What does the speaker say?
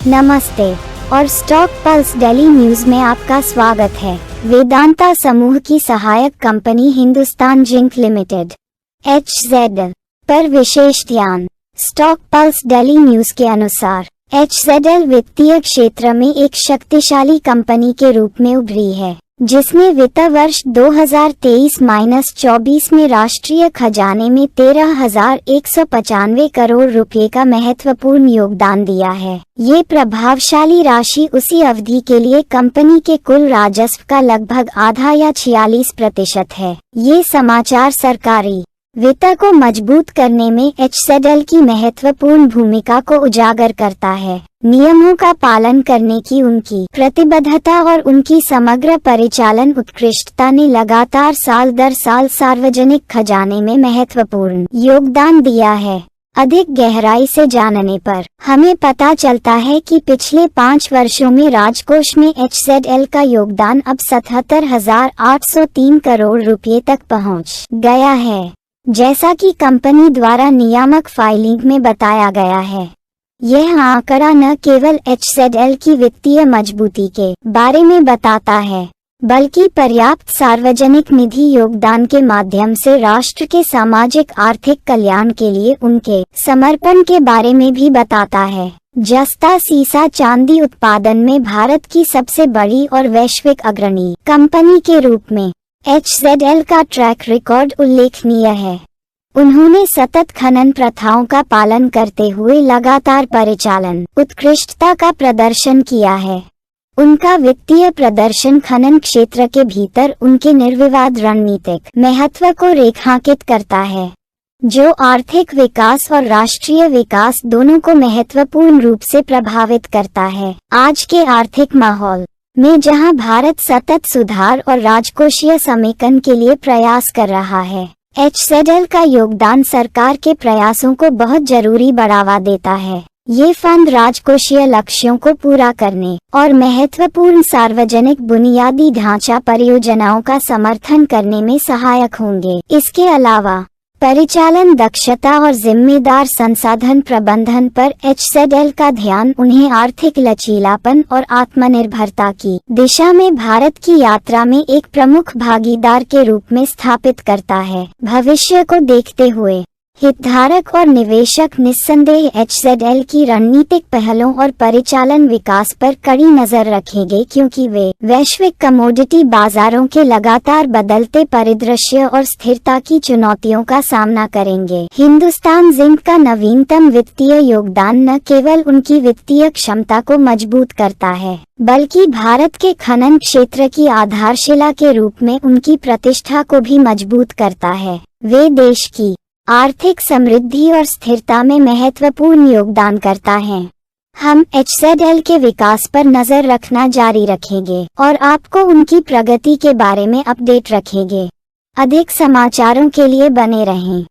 नमस्ते और stock pulse daily news में आपका स्वागत है। वेदांता समूह की सहायक company Hindustan zinc limited HZL पर विशेष ध्यान। स्टॉक पल्स डेली न्यूज के अनुसार HZL वित्तीय क्षेत्र में एक शक्तिशाली कंपनी के रूप में उभरी है, जिसने वित्त वर्ष 2023-24 में राष्ट्रीय खजाने में 13,195 करोड़ रुपए का महत्वपूर्ण योगदान दिया है। ये प्रभावशाली राशि उसी अवधि के लिए कंपनी के कुल राजस्व का लगभग आधा या 46% है। ये समाचार सरकारी वित्त को मजबूत करने में HZL की महत्वपूर्ण भूमिका को उजागर करता है। नियमों का पालन करने की उनकी प्रतिबद्धता और उनकी समग्र परिचालन उत्कृष्टता ने लगातार साल दर साल सार्वजनिक खजाने में महत्वपूर्ण योगदान दिया है। अधिक गहराई से जानने पर हमें पता चलता है कि पिछले 5 वर्षों में राजकोष में HZL का योगदान अब 77,803 करोड़ रुपए तक पहुंच गया है, जैसा कि कंपनी द्वारा नियामक फाइलिंग में बताया गया है। यह आंकड़ा न केवल HZL की वित्तीय मजबूती के बारे में बताता है, बल्कि पर्याप्त सार्वजनिक निधि योगदान के माध्यम से राष्ट्र के सामाजिक आर्थिक कल्याण के लिए उनके समर्पण के बारे में भी बताता है। जस्ता सीसा चांदी उत्पादन में भारत की सबसे बड़ी और वैश्विक अग्रणी कंपनी के रूप में HZL का ट्रैक रिकॉर्ड उल्लेखनीय है। उन्होंने सतत खनन प्रथाओं का पालन करते हुए लगातार परिचालन उत्कृष्टता का प्रदर्शन किया है। उनका वित्तीय प्रदर्शन खनन क्षेत्र के भीतर उनके निर्विवाद रणनीतिक महत्व को रेखांकित करता है, जो आर्थिक विकास और राष्ट्रीय विकास दोनों को महत्वपूर्ण रूप से प्रभावित करता है। आज के आर्थिक माहौल में जहां भारत सतत सुधार और राजकोषीय समेकन के लिए प्रयास कर रहा है, HZL का योगदान सरकार के प्रयासों को बहुत जरूरी बढ़ावा देता है। ये फंड राजकोषीय लक्ष्यों को पूरा करने और महत्वपूर्ण सार्वजनिक बुनियादी ढांचा परियोजनाओं का समर्थन करने में सहायक होंगे। इसके अलावा परिचालन दक्षता और जिम्मेदार संसाधन प्रबंधन पर HZL का ध्यान उन्हें आर्थिक लचीलापन और आत्मनिर्भरता की दिशा में भारत की यात्रा में एक प्रमुख भागीदार के रूप में स्थापित करता है। भविष्य को देखते हुए हितधारक और निवेशक निस्संदेह HZL की रणनीतिक पहलों और परिचालन विकास पर कड़ी नजर रखेंगे, क्योंकि वे वैश्विक कमोडिटी बाजारों के लगातार बदलते परिदृश्य और स्थिरता की चुनौतियों का सामना करेंगे। हिंदुस्तान जिंक का नवीनतम वित्तीय योगदान न केवल उनकी वित्तीय क्षमता को मजबूत करता है, बल्कि भारत के खनन क्षेत्र की आधारशिला के रूप में उनकी प्रतिष्ठा को भी मजबूत करता है। वे देश की आर्थिक समृद्धि और स्थिरता में महत्वपूर्ण योगदान करता है। हम HZL के विकास पर नजर रखना जारी रखेंगे और आपको उनकी प्रगति के बारे में अपडेट रखेंगे। अधिक समाचारों के लिए बने रहें।